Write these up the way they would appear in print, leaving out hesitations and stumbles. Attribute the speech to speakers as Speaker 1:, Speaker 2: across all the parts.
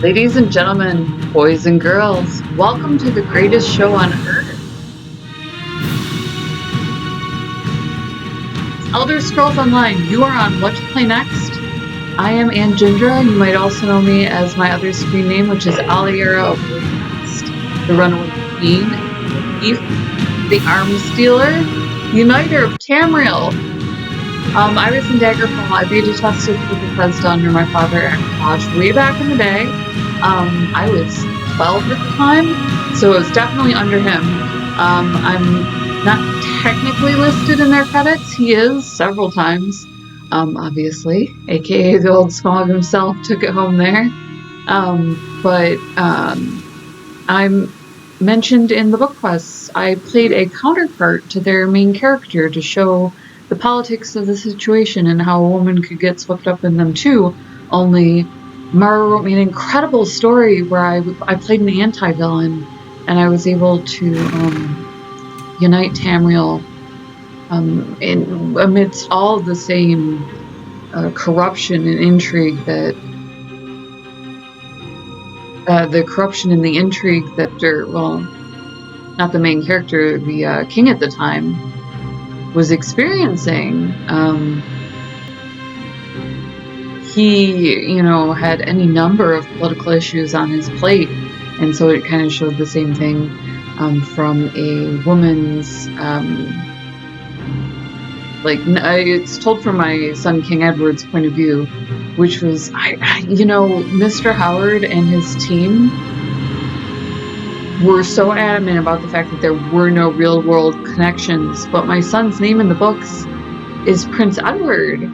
Speaker 1: Ladies and gentlemen, boys and girls, welcome to the greatest show on earth. Elder Scrolls Online, you are on What to Play Next. I am Anjindra. You might also know me as my other screen name, which is Aliera of Wayrest, the Runaway Queen, Thief, the Arm Stealer, Uniter of Tamriel. I was in Daggerfall. I beta tested for Bethesda under my father, Akatosh, way back in the day. I was 12 at the time, so it was definitely under him. I'm not technically listed in their credits. He is several times, obviously, aka the old Smog himself took it home there. But I'm mentioned in the book quests. I played a counterpart to their main character to show the politics of the situation and how a woman could get swept up in them too. Only Mara wrote me an incredible story where I played an anti-villain, and I was able to unite Tamriel amidst all of the same corruption and intrigue that the corruption and the intrigue that, well, not the main character, the king at the time, was experiencing. He, had any number of political issues on his plate, and so it kind of showed the same thing from a woman's, it's told from my son King Edward's point of view, which was, Mr. Howard and his team were so adamant about the fact that there were no real-world connections, but my son's name in the books is Prince Edward,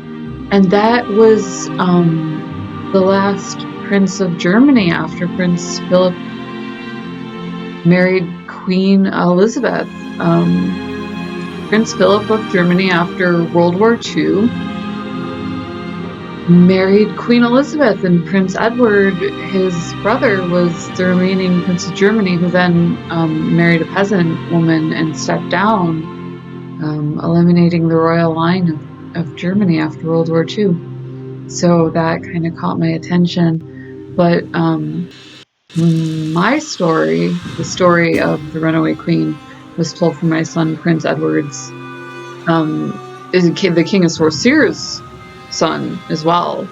Speaker 1: and that was the last prince of Germany after Prince Philip married Queen Elizabeth. Prince Philip of Germany after World War II married Queen Elizabeth, and Prince Edward, his brother, was the remaining Prince of Germany, who then married a peasant woman and stepped down, eliminating the royal line of Germany after World War II. So that kind of caught my attention. But my story, the story of the Runaway Queen, was told from my son Prince Edward's, is the King of Sorcerer's son as well.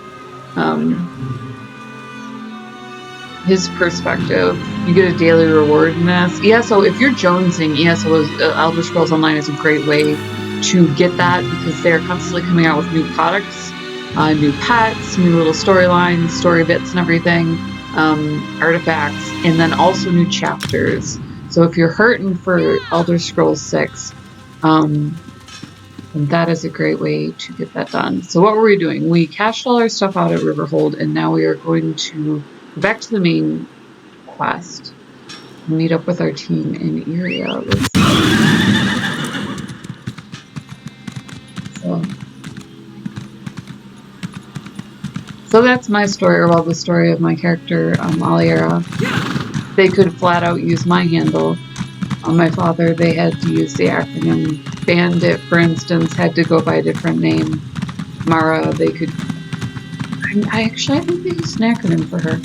Speaker 1: His perspective. You get a daily reward in this. ESO, if you're jonesing, ESO is, Elder Scrolls Online is a great way to get that, because they're constantly coming out with new products, new pets, new little storylines, story bits and everything, artifacts, and then also new chapters. So if you're hurting for Elder Scrolls 6, that is a great way to get that done. So what were we doing? We cashed all our stuff out at Riverhold, and now we are going to go back to the main quest and meet up with our team in Iria. Let's see. So that's my story, or well, the story of my character, Aliera. They could flat out use my handle. On my father, they had to use the acronym. Bandit, for instance, had to go by a different name. Mara, they could... I think they used an acronym for her.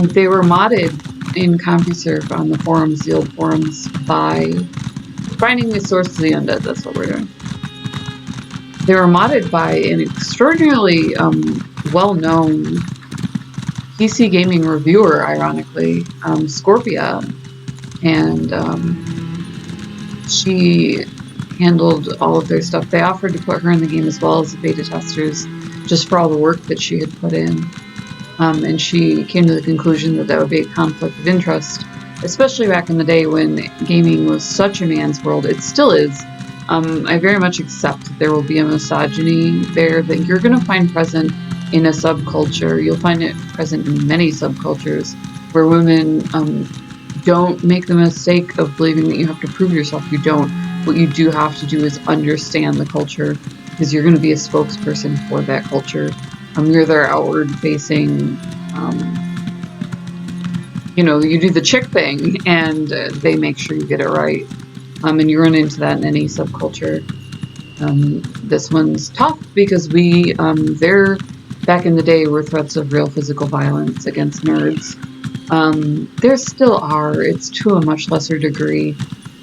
Speaker 1: They were modded in CompuServe on the forums, the old forums, by finding the source of the undead. That's what we're doing. They were modded by an extraordinarily well-known PC gaming reviewer, ironically, Scorpia, and she handled all of their stuff. They offered to put her in the game as well as the beta testers, just for all the work that she had put in, and she came to the conclusion that that would be a conflict of interest, especially back in the day when gaming was such a man's world. It still is. I very much accept that there will be a misogyny there that you're going to find present in a subculture. You'll find it present in many subcultures where women don't make the mistake of believing that you have to prove yourself. You don't. What you do have to do is understand the culture, because you're going to be a spokesperson for that culture. You're their outward-facing, you do the chick thing, and they make sure you get it right. And you run into that in any subculture. This one's tough because they're back in the day were threats of real physical violence against nerds. There still are. It's to a much lesser degree.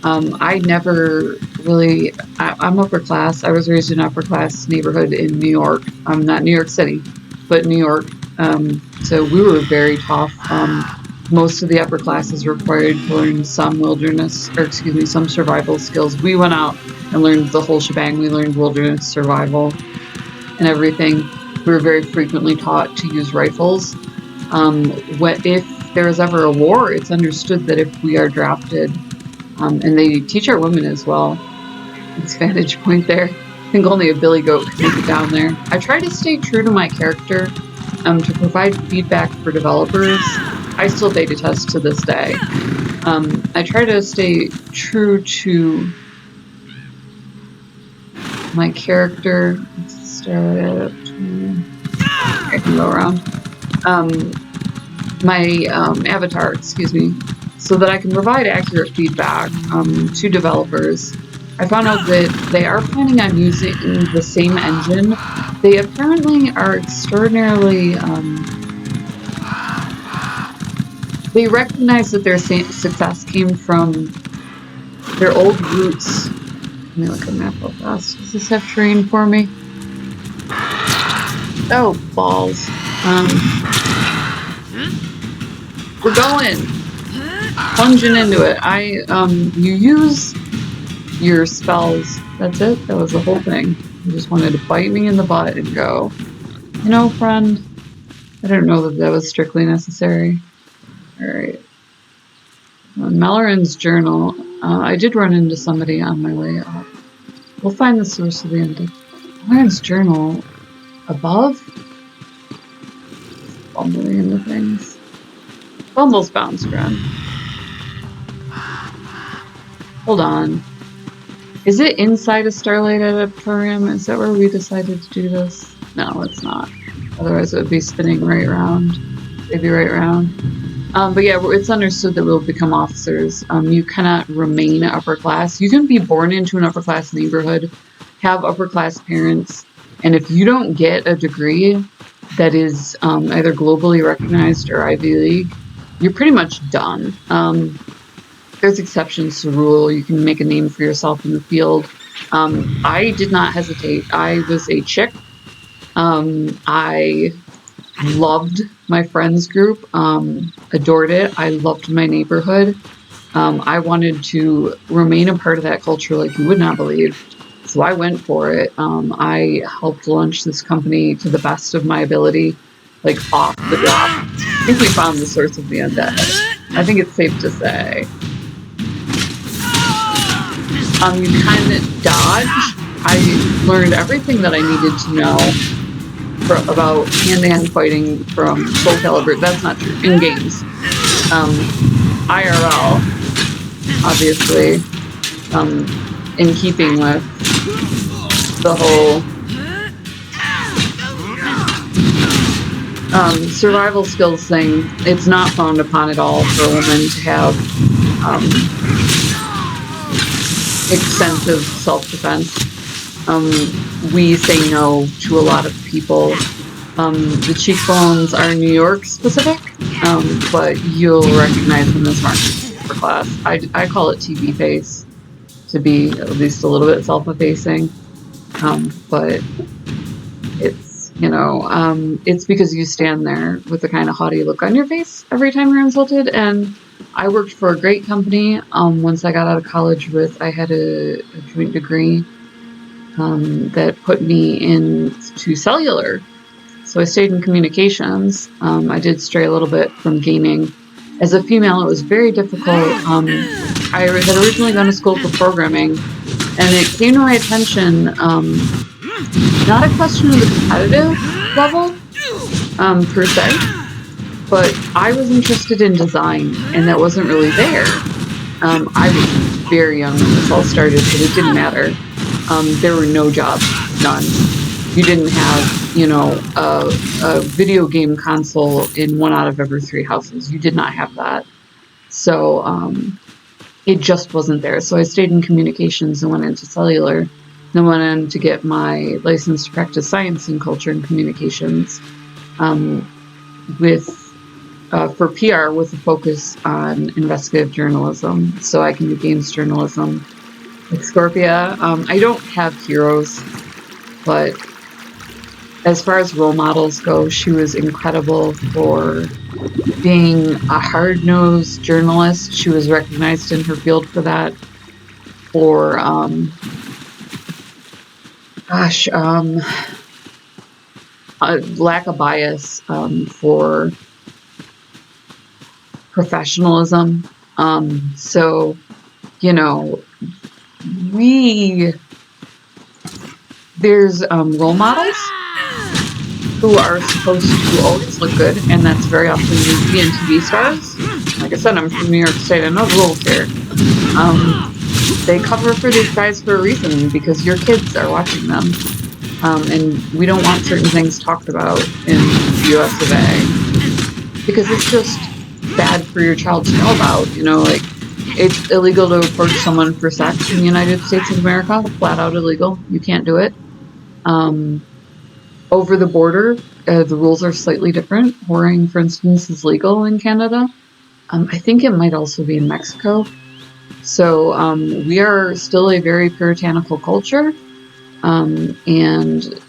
Speaker 1: I never really... I'm upper class. I was raised in an upper class neighborhood in New York. Not New York City, but New York. So we were very tough. Most of the upper classes required to learn some some survival skills. We went out and learned the whole shebang. We learned wilderness survival and everything. We were very frequently taught to use rifles. If there is ever a war, it's understood that if we are drafted, and they teach our women as well. It's vantage point there. I think only a billy goat could make it down there. I try to stay true to my character, to provide feedback for developers. I still beta test to this day. I try to stay true to my character. Let's start up to... I can go around. My avatar, excuse me, so that I can provide accurate feedback to developers. I found out that they are planning on using the same engine. They apparently are extraordinarily... they recognize that their success came from their old roots. Let me look at the map real fast. Does this have terrain for me? Oh, balls. We're going! Plunging into it. You use your spells. That's it? That was the whole thing. You just wanted to bite me in the butt and go, you know, friend, I don't know that was strictly necessary. Alright. Melloran's journal. I did run into somebody on my way up. We'll find the source of the ending. Melloran's journal above? Bumbling into things. Almost bounced around. Hold on. Is it inside a Starlight Auditorium? Is that where we decided to do this? No, it's not. Otherwise it would be spinning right around. Maybe right around. But yeah, it's understood that we'll become officers. You cannot remain upper class. You can be born into an upper class neighborhood, have upper class parents, and if you don't get a degree that is either globally recognized or Ivy League, you're pretty much done. There's exceptions to the rule. You can make a name for yourself in the field. I did not hesitate. I was a chick. I loved my friends group, adored it. I loved my neighborhood. I wanted to remain a part of that culture like you would not believe. So I went for it. I helped launch this company to the best of my ability, like off the drop. I think we found the source of the undead. I think it's safe to say. You kind of dodge. I learned everything that I needed to know about hand-to-hand fighting from Soul Calibur. That's not true. In games. IRL, obviously, in keeping with the whole survival skills thing. It's not frowned upon at all for a woman to have extensive self-defense. We say no to a lot of people. The cheekbones are New York specific, but you'll recognize them as marked for class. I call it TV face, to be at least a little bit self-effacing, but it's, you know, it's because you stand there with a kind of haughty look on your face every time you're insulted. And I worked for a great company once I got out of college I had a joint degree that put me into cellular. So I stayed in communications. I did stray a little bit from gaming. As a female, it was very difficult. I had originally gone to school for programming, and it came to my attention, not a question of the competitive level, per se, but I was interested in design, and that wasn't really there. I was very young when this all started, but it didn't matter. There were no jobs, none. You didn't have, you know, a video game console in 1 out of every 3 houses. You did not have that. So it just wasn't there. So I stayed in communications and went into cellular. Then went on to get my license to practice science in culture and communications for PR with a focus on investigative journalism. So I can do games journalism. Like Scorpia, I don't have heroes, but as far as role models go, she was incredible for being a hard-nosed journalist. She was recognized in her field for that. For lack of bias, for professionalism. So, you know, there's role models who are supposed to always look good, and that's very often movie and TV stars. Like I said, I'm from New York State. I know the rules here. They cover for these guys for a reason, because your kids are watching them. And we don't want certain things talked about in the US of A. Because it's just bad for your child to know about. You know, like, it's illegal to approach someone for sex in the United States of America. Flat out illegal. You can't do it. Over the border, the rules are slightly different. Whoring, for instance, is legal in Canada. I think it might also be in Mexico. So we are still a very puritanical culture, and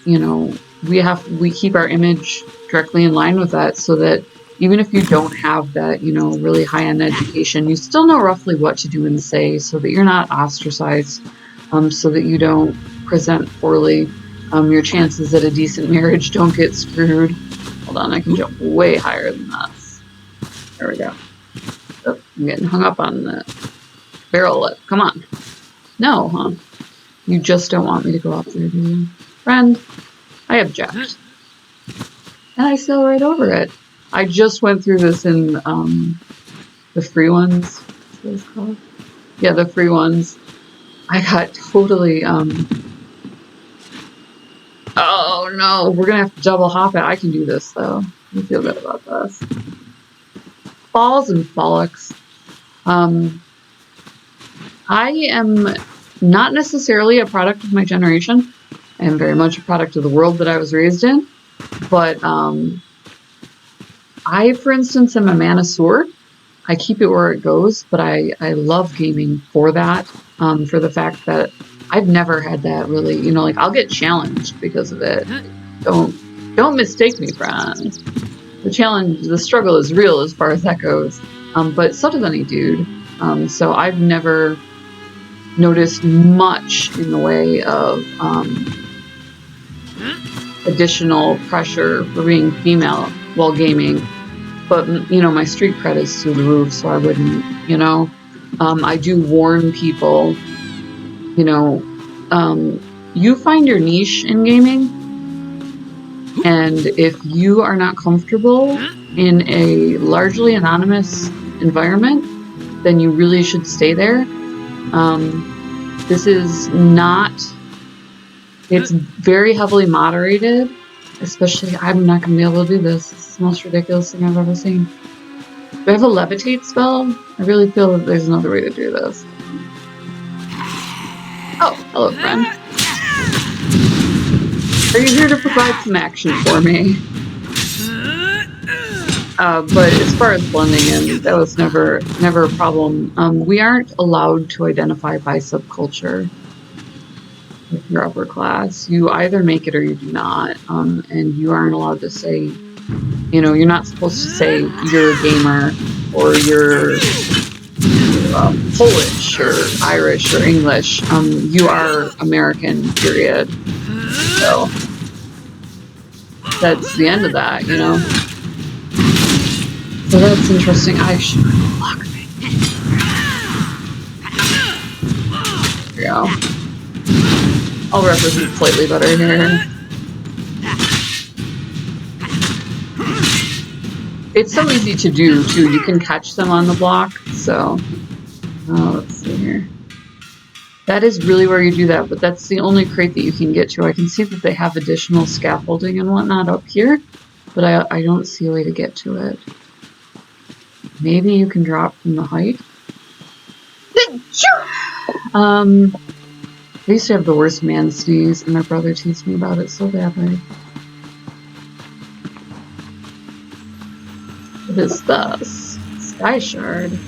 Speaker 1: you know, we keep our image directly in line with that, so that even if you don't have that, you know, really high-end education, you still know roughly what to do and say, so that you're not ostracized, so that you don't present poorly. Your chances at a decent marriage don't get screwed. Hold on, I can jump way higher than this. There we go. Oh, I'm getting hung up on the barrel lip. Come on. No, huh? You just don't want me to go up there, do you? Friend, I object. And I sail right over it. I just went through this in the free ones. What's those called? Yeah, the free ones. I got totally oh no, we're gonna have to double hop it. I can do this though. I feel good about this. Falls and frolics. I am not necessarily a product of my generation. I am very much a product of the world that I was raised in. But I, for instance, am a manosaur. I keep it where it goes, but I love gaming for that. For the fact that I've never had that really, you know, like, I'll get challenged because of it. Don't mistake me, friend. The struggle is real as far as that goes. But so does any dude. So I've never noticed much in the way of additional pressure for being female while gaming. But, you know, my street cred is through the roof, so I wouldn't, you know. I do warn people, you know, you find your niche in gaming, and if you are not comfortable in a largely anonymous environment, then you really should stay there. This is not, it's very heavily moderated, especially, I'm not going to be able to do this. This is the most ridiculous thing I've ever seen. Do I have a levitate spell? I really feel that there's another way to do this. Oh, hello, friend. Are you here to provide some action for me? But as far as blending in, that was never a problem. We aren't allowed to identify by subculture if you're upper class. You either make it or you do not. And you aren't allowed to say, you know, you're not supposed to say you're a gamer or you're Polish or Irish or English. You are American, period. So that's the end of that, you know. So that's interesting. I should block me. There we go. I'll represent slightly better here. It's so easy to do, too. You can catch them on the block, so... let's see here. That is really where you do that, but that's the only crate that you can get to. I can see that they have additional scaffolding and whatnot up here, but I don't see a way to get to it. Maybe you can drop from the height? I used to have the worst man sneeze, and my brother teased me about it so badly. What is this? Sky Shard.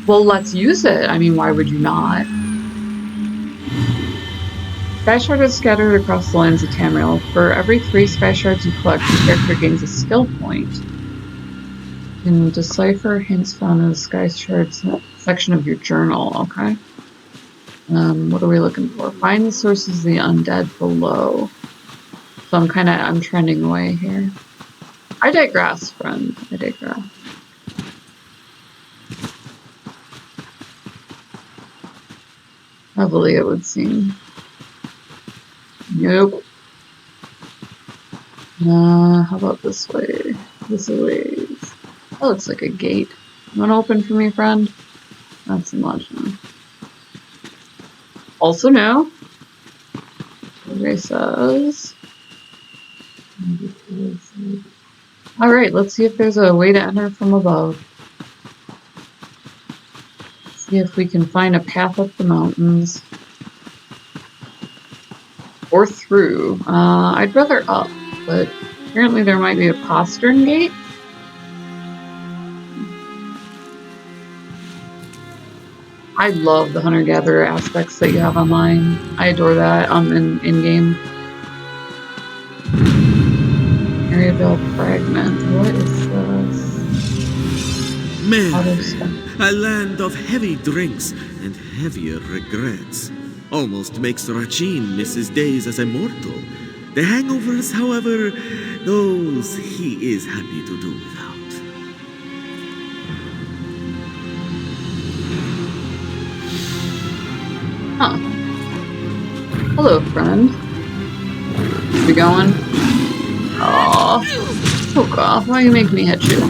Speaker 1: Well, let's use it. I mean, why would you not? Sky Shard is scattered across the lands of Tamriel. For every 3 Sky Shards you collect, the character gains a skill point. You can decipher hints found in the Sky Shards section of your journal. Okay. What are we looking for? Find the sources of the undead below. So I'm trending away here. I digress, friend. I digress. Heavily, it would seem. Nope. How about this way? This way. That looks like a gate. You wanna open for me, friend? That's enlargement. Also no. Survey says. Alright, let's see if there's a way to enter from above. See if we can find a path up the mountains. Or through. I'd rather up, but apparently there might be a postern gate. I love the hunter-gatherer aspects that you have online. I adore that in-game. Areavale Fragment. What is this?
Speaker 2: Man, a land of heavy drinks and heavier regrets. Almost makes Rachin miss his days as a mortal. The hangovers, however, those he is happy to do without.
Speaker 1: Huh. Hello, friend. We going? Aww. Fuck off. Why you make me hit you?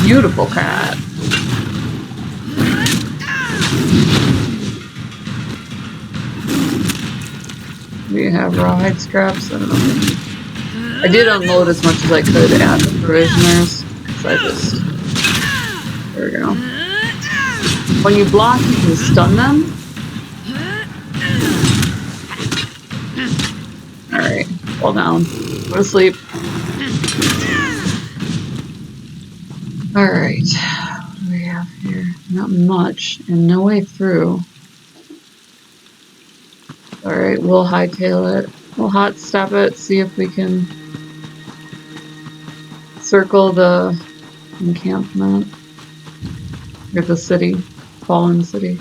Speaker 1: Beautiful cat. We have rawhide scraps. I don't know. I did unload as much as I could at the provisioners. Because I just... There we go. When you block, you can stun them. Alright, fall down. Go to sleep. Alright, what do we have here? Not much, and no way through. Alright, we'll hightail it. We'll hot step it, see if we can circle the encampment. Or the city. Fallen city.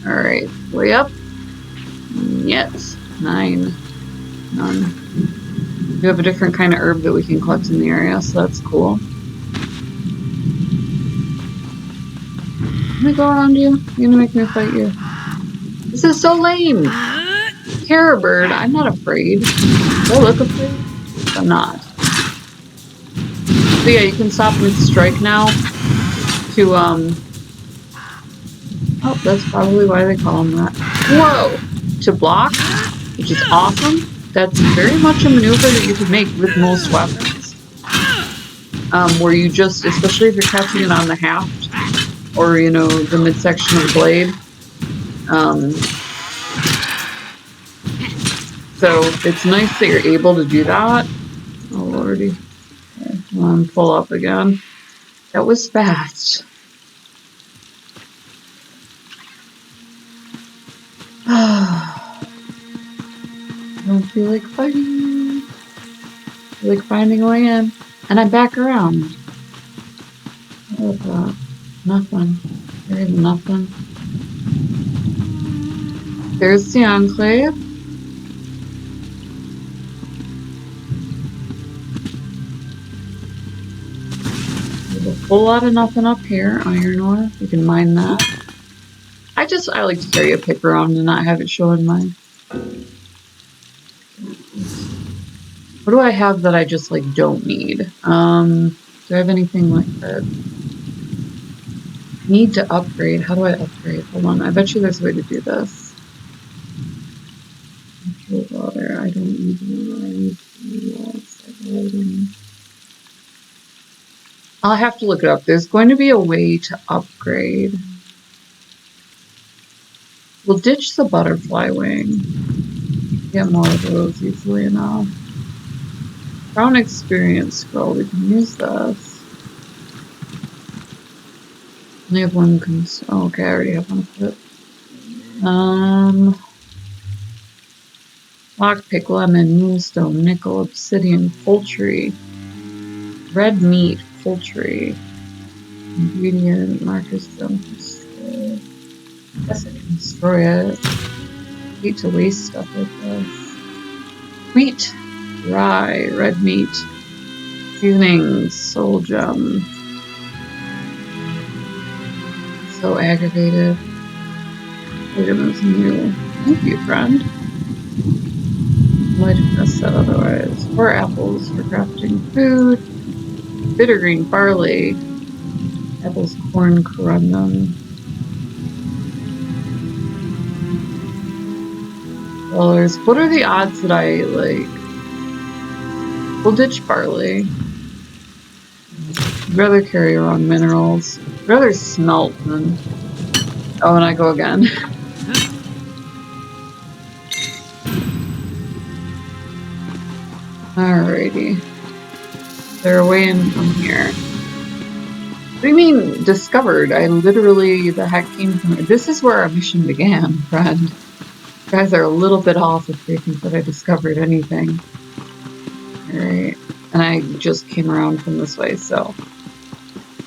Speaker 1: Alright, way up. Yes. 9. None. We have a different kind of herb that we can collect in the area, so that's cool. Let me go around you. You're gonna make me fight you. This is so lame! Caribird, I'm not afraid. Do I look afraid? I'm not. So yeah, you can stop mid-strike now to, oh, that's probably why they call them that. Whoa! To block, which is awesome. That's very much a maneuver that you can make with most weapons. Where you just, especially if you're catching it on the haft, or, you know, the midsection of the blade. So it's nice that you're able to do that. Oh lordy. Okay, come on, pull up again. That was fast. I don't feel like fighting. I feel like finding a way in. And I'm back around. What was that? Nothing. There is nothing. There's the Enclave. There's a whole lot of nothing up here. Iron ore. You can mine that. I like to carry a pick around and not have it show in mine. What do I have that I just like don't need? Do I have anything like that? Need to upgrade. How do I upgrade? Hold on. I bet you there's a way to do this. Water. I don't need water. I need walls. I'll have to look it up. There's going to be a way to upgrade. We'll ditch the butterfly wing. Get more of those easily enough. Crown experience scroll. We can use this. Only have one. Oh, okay, I already have one equipped. Lockpick, lemon, moonstone, nickel, obsidian, poultry, red meat, poultry, ingredient, markers, don't destroy. I guess I can destroy it. I hate to waste stuff like this. Wheat, rye, red meat, seasonings, soul gem. So aggravated. Items new. Thank you, friend. Might have messed that otherwise. 4 apples for crafting food. Bitter green barley. Apples, corn, corundum. Colors. What are the odds that I like? We'll ditch barley. I'd rather carry around minerals. I'd rather smelt than. Oh, and I go again. Alrighty. They're away in from here. What do you mean, discovered? I literally, the heck came from here. This is where our mission began, friend. You guys are a little bit off if they think that I discovered anything. Alright. And I just came around from this way, so.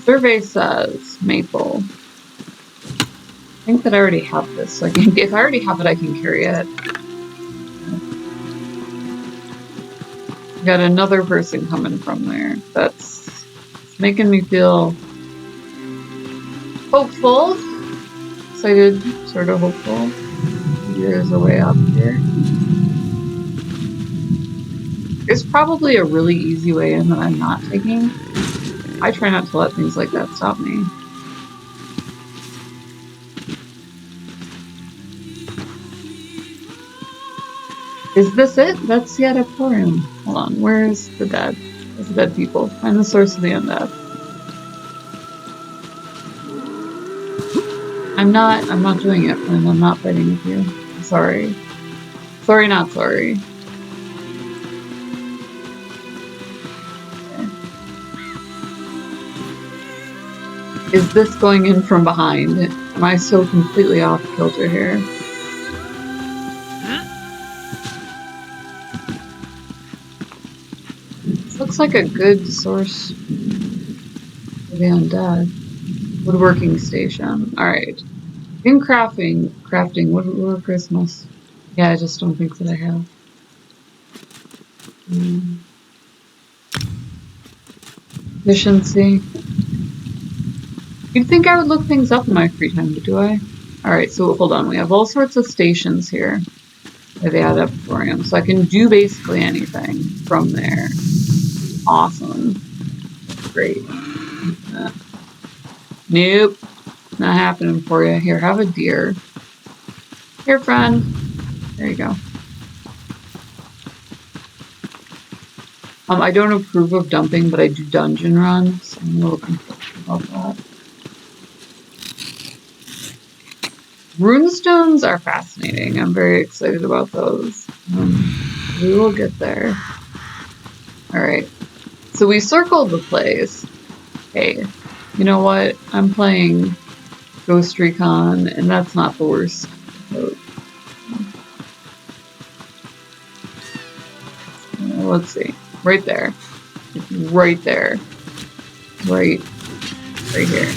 Speaker 1: Survey says maple. I think that I already have this, so I can, if I already have it, I can carry it. Got another person coming from there. That's making me feel hopeful. Excited, sort of hopeful. There's a way up here. There's probably a really easy way in that I'm not taking. I try not to let things like that stop me. Is this it? That's the Adeptorium. Hold on, where's the dead? Where's the dead people? Find the source of the undead. I'm not doing it, and I'm not fighting with you. I'm sorry. Sorry, not sorry. Okay. Is this going in from behind? Am I so completely off kilter here? Looks like a good source for the undead. Woodworking station. Alright. In crafting, wood Christmas. Yeah, I just don't think that I have. Efficiency. You'd think I would look things up in my free time, but do I? Alright, so hold on. We have all sorts of stations here at the Adeptorium, so I can do basically anything from there. Awesome. Great. Nope. Not happening for you. Here, have a deer. Here, friend. There you go. I don't approve of dumping, but I do dungeon runs. So I'm a little confused about that. Runestones are fascinating. I'm very excited about those. We will get there. Alright. So we circled the place. Hey, you know what? I'm playing Ghost Recon, and that's not the worst. Let's see. Right there. Right there. Right here.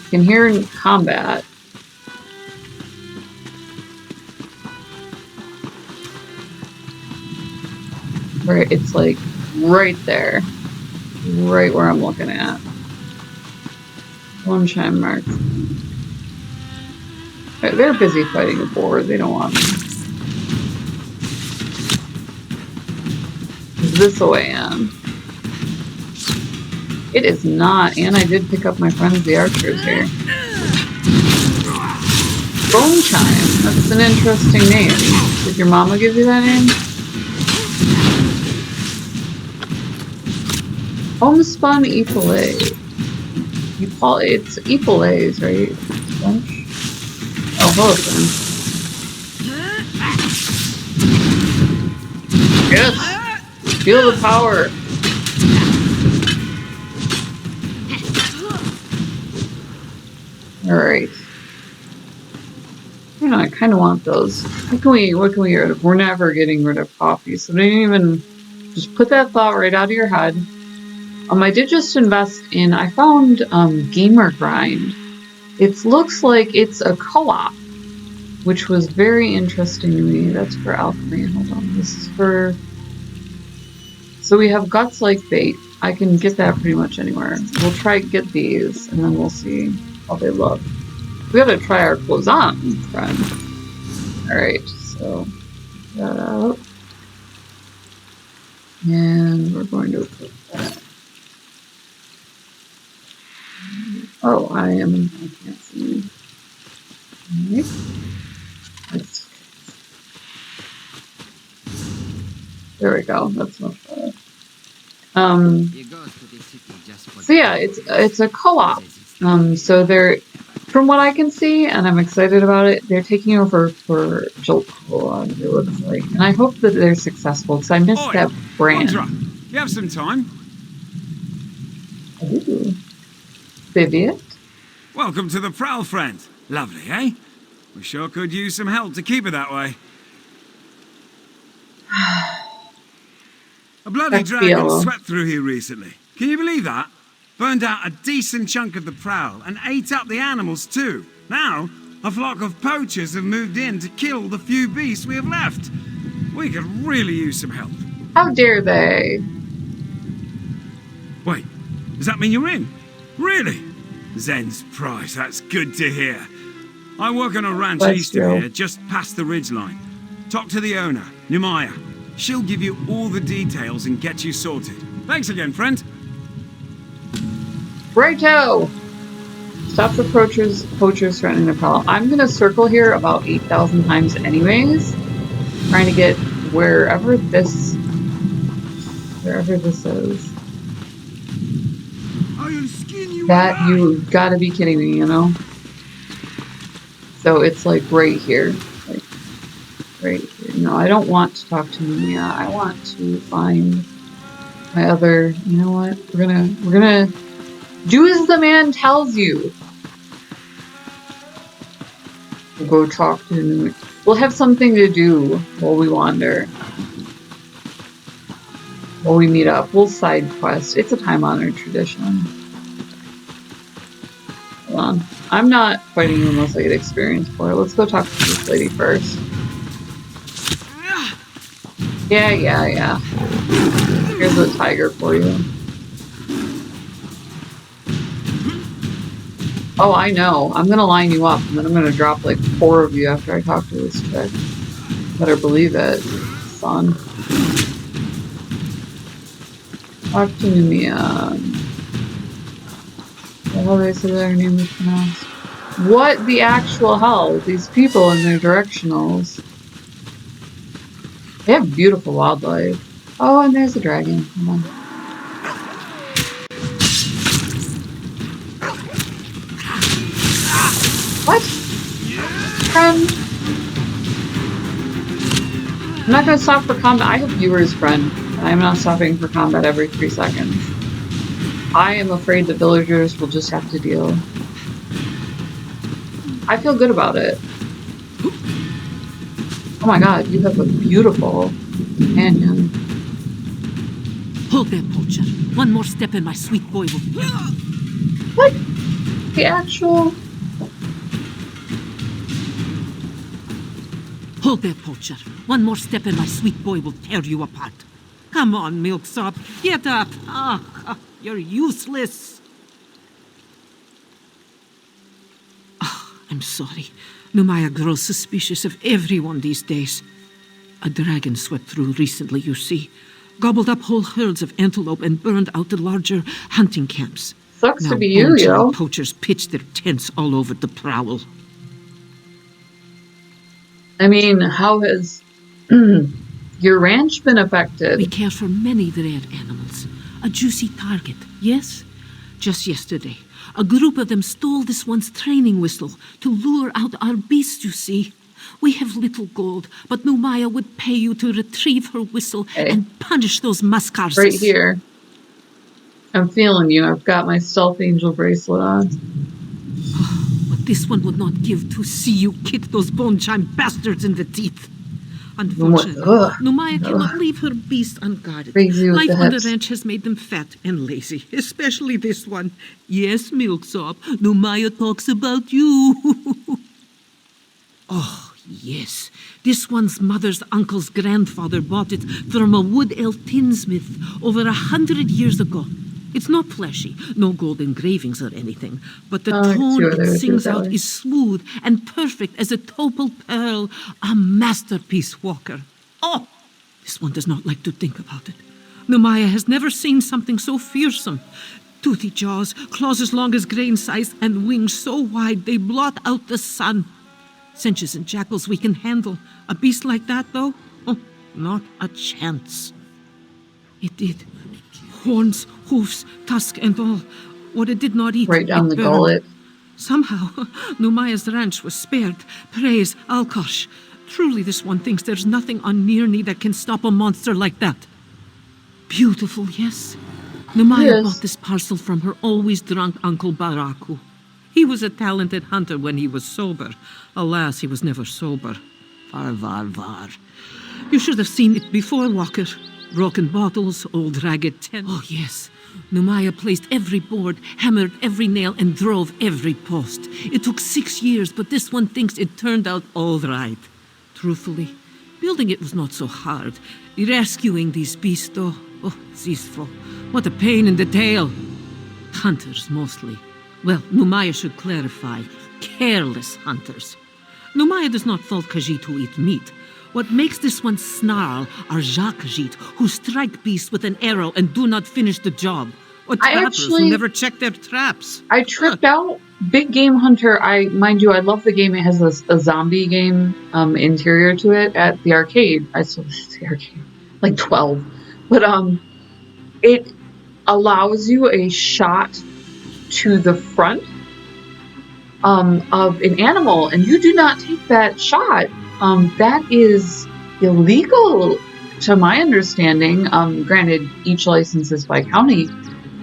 Speaker 1: You can hear in combat. Right, it's like right there. Right where I'm looking at. One chime mark. They're busy fighting a boar. They don't want me. Is this the way in? It is not, and I did pick up my friends the archers here. Bone chime. That's an interesting name. Did your mama give you that name? Homespun epilay. It's epilets, right? French? Oh, hello, French. Yes! Feel the power! Alright. You know, I kind of want those. What can we get rid of? We're never getting rid of coffee, so don't even... Just put that thought right out of your head. I did just invest in... I found Gamer Grind. It looks like it's a co-op, which was very interesting to me. That's for alchemy. Hold on. This is for... So we have Guts Like Bait. I can get that pretty much anywhere. We'll try to get these, and then we'll see how they look. We gotta try our clothes on, friend. Alright, so... that out. And we're going to equip that. Oh, I can't see. Alright. There we go. That's much better. So yeah, it's a co-op. So they're, from what I can see, and I'm excited about it, they're taking over for Joltcola, it looks like. And I hope that they're successful, because I missed that brand.
Speaker 3: Contra, you have some time?
Speaker 1: Ooh. Viviet?
Speaker 3: Welcome to the Prowl, friend. Lovely, eh? We sure could use some help to keep it that way. A bloody dragon swept through here recently. Can you believe that? Burned out a decent chunk of the Prowl and ate up the animals too. Now, a flock of poachers have moved in to kill the few beasts we have left. We could really use some help.
Speaker 1: How dare they?
Speaker 3: Wait, does that mean you're in? Really? Zen's prize, that's good to hear. I work on a ranch east of here, just past the ridgeline. Talk to the owner, Numaya. She'll give you all the details and get you sorted. Thanks again, friend.
Speaker 1: Righto! Stop the poachers threatening the Prowl. I'm gonna circle here about 8,000 times anyways. Trying to get wherever this is. That, you gotta be kidding me, you know? So it's like right here. Like right here. No, I don't want to talk to Mia. I want to find my other, you know what? We're gonna do as the man tells you. We'll go talk to him. We'll have something to do while we wander. While we meet up. We'll side quest. It's a time-honored tradition. Hold on. I'm not fighting you unless I get experience for it. Let's go talk to this lady first. Yeah. Here's a tiger for you. Oh, I know. I'm gonna line you up, and then I'm gonna drop like 4 of you after I talk to this chick. Better believe it, son. Talk to Numia. The hell they say their name is pronounced? What the actual hell? These people and their directionals. They have beautiful wildlife. Oh, and there's a dragon. Come on. What? Friend? I'm not gonna stop for combat. I have viewers, friend. I am not stopping for combat every 3 seconds. I am afraid the villagers will just have to deal. I feel good about it. Oh my god, you have a beautiful companion.
Speaker 4: Hold there, poacher. One more step and my sweet boy will...
Speaker 1: What? The actual...
Speaker 4: Hold there, poacher. One more step and my sweet boy will tear you apart. Come on, Milksop. Get up. Ah, you're useless. Oh, I'm sorry. Numaya grows suspicious of everyone these days. A dragon swept through recently, you see. Gobbled up whole herds of antelope and burned out the larger hunting camps.
Speaker 1: Sucks
Speaker 4: now,
Speaker 1: to be you, yo.
Speaker 4: Poachers pitch their tents all over the Prowl.
Speaker 1: I mean, how has your ranch been affected?
Speaker 4: We care for many rare animals. a juicy target, yes? Just yesterday, a group of them stole this one's training whistle to lure out our beast, you see. We have little gold, but Numaya would pay you to retrieve her whistle and punish those Maskarses.
Speaker 1: Right here. I'm feeling you. I've got my Stealth Angel bracelet on.
Speaker 4: But this one would not give to see you kick those bone chime bastards in the teeth. Unfortunately, Numaya cannot leave her beast unguarded. Life on the ranch has made them fat and lazy, especially this one. Yes, Milksop, Numaya talks about you. Oh, yes. This one's mother's uncle's grandfather bought it from a wood elf tinsmith over 100 years ago. It's not fleshy, no gold engravings or anything, but the tone it sings out is smooth and perfect as a topal pearl, a masterpiece, Walker. Oh, this one does not like to think about it. Numaya has never seen something so fearsome. Toothy jaws, claws as long as grain size, and wings so wide they blot out the sun. Cinches and jackals we can handle. A beast like that, though? Oh, not a chance. It did. Horns, hoofs, tusk, and all. What it did not eat,
Speaker 1: right down the gullet.
Speaker 4: Somehow, Numaya's ranch was spared. Praise Alkosh. Truly, this one thinks there's nothing on Nirni that can stop a monster like that. Beautiful, yes? Numaya bought this parcel from her always drunk Uncle Baraku. He was a talented hunter when he was sober. Alas, he was never sober. Var. You should have seen it before, Walker. Broken bottles, old ragged tent. Oh, yes. Numaya placed every board, hammered every nail, and drove every post. It took 6 years, but this one thinks it turned out all right. Truthfully, building it was not so hard. Rescuing these beasts, though, oh, Zisfo, what a pain in the tail. Hunters, mostly. Well, Numaya should clarify. Careless hunters. Numaya does not fault Khajiit who eat meat. What makes this one snarl are Jacques who strike beasts with an arrow and do not finish the job. Or trappers who never check their traps.
Speaker 1: I tripped out. Big Game Hunter, mind you, I love the game. It has a zombie game interior to it at the arcade. I saw this at the arcade. Like 12. But it allows you a shot to the front of an animal, and you do not take that shot. That is illegal, to my understanding. Granted, each license is by county,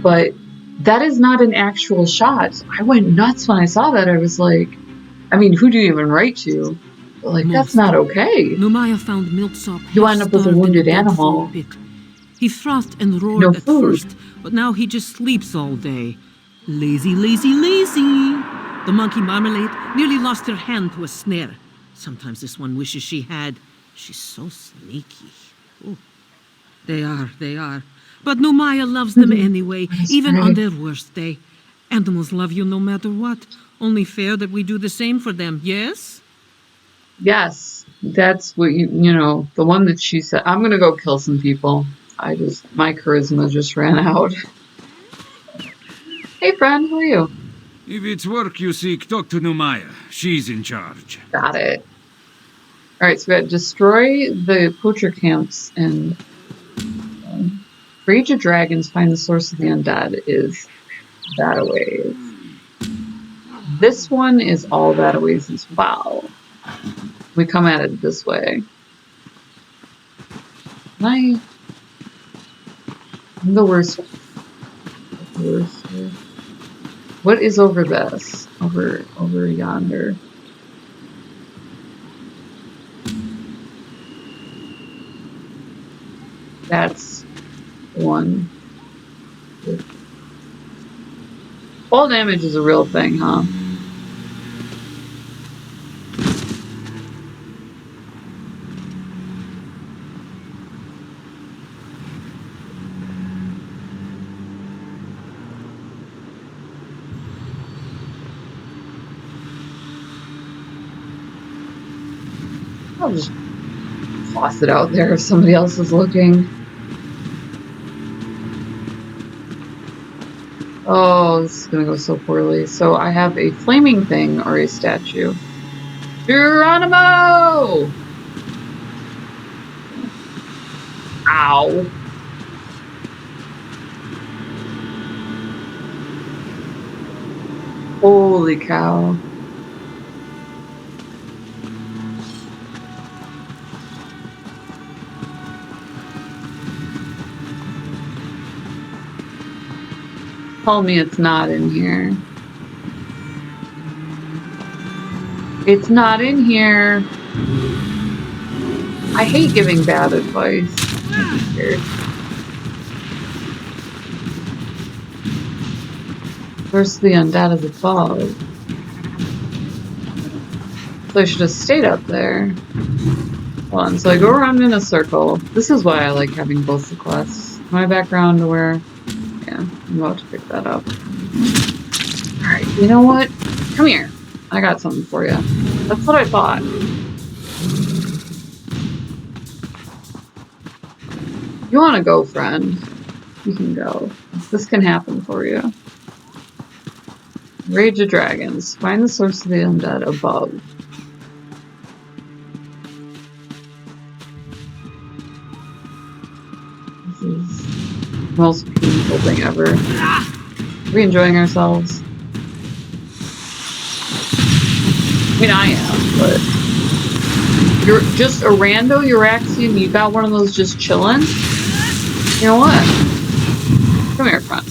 Speaker 1: but that is not an actual shot. I went nuts when I saw that. I was like, I mean, who do you even write to? Like, that's not okay.
Speaker 4: Numaya found Milksop.
Speaker 1: You end up with a wounded animal.
Speaker 4: He frothed and roared at first, but now he just sleeps all day. Lazy. The monkey Marmalade nearly lost her hand to a snare. Sometimes this one wishes she had. She's so sneaky. Ooh. They are. But Numaya loves them anyway, even on their worst day. Animals love you no matter what. Only fair that we do the same for them, yes?
Speaker 1: Yes. That's what the one that she said. I'm gonna go kill some people. My charisma just ran out. Hey friend, how are you?
Speaker 3: If it's work you seek, talk to Numaya. She's in charge.
Speaker 1: Got it. Alright, so we got destroy the poacher camps and Rage of Dragons, find the source of the undead is that-a-ways. This one is all that-a-ways as well. We come at it this way. I'm the worst. What is over this? Over yonder. That's one. Fall damage is a real thing, huh? I'll just toss it out there if somebody else is looking. Oh, this is gonna go so poorly. So I have a flaming thing or a statue. Geronimo! Ow. Holy cow. Tell me it's not in here. It's not in here. I hate giving bad advice. I'm scared. First, the undead is above. So I should have stayed up there. Hold on, so I go around in a circle. This is why I like having both the quests. My background to where... Yeah, I'm about to pick that up. Alright, you know what? Come here. I got something for you. That's what I thought. You want to go, friend? You can go. This can happen for you. Rage of Dragons. Find the source of the undead above. This is the most painful thing ever. Are we enjoying ourselves? I mean, I am, but... You're just a rando Euraxian, you got one of those just chillin'? You know what? Come here, friend.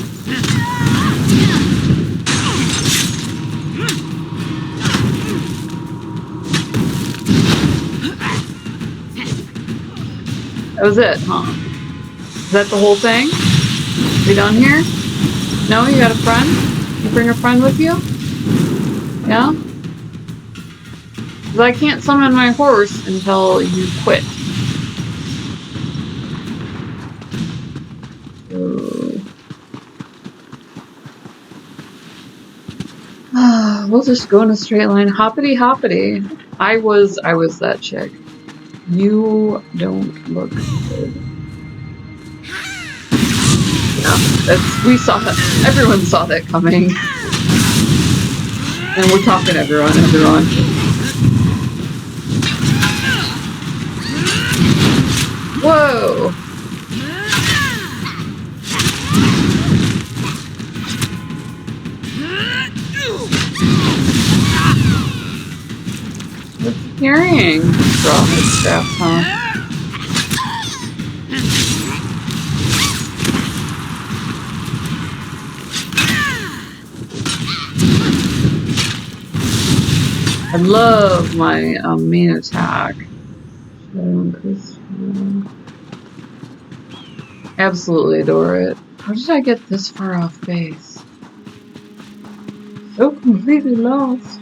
Speaker 1: That was it, huh? Is that the whole thing? We done here? No? You got a friend? You bring a friend with you? Yeah? Because I can't summon my horse until you quit. We'll just go in a straight line. Hoppity hoppity. I was that chick. You don't look good. Yeah, we saw that. Everyone saw that coming. And we're talking everyone. Whoa! What's carrying? Draw his staff, huh? I love my main attack. Absolutely adore it. How did I get this far off base? So completely lost.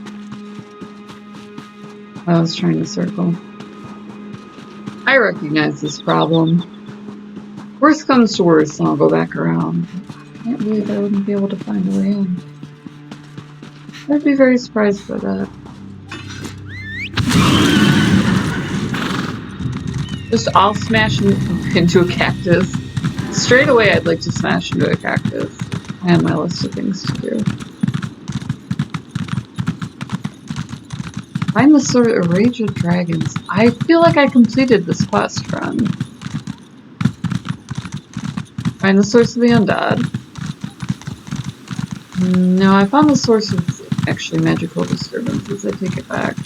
Speaker 1: I was trying to circle. I recognize this problem. Worst comes to worst, and I'll go back around. I can't believe I wouldn't be able to find a way in. I'd be very surprised by that. Just I'll smash into a cactus. Straight away I'd like to smash into a cactus. I have my list of things to do. Find the sword of Rage of Dragons. I feel like I completed this quest, friend. Find the source of the undead. No, I found the source of actually magical disturbances. I take it back.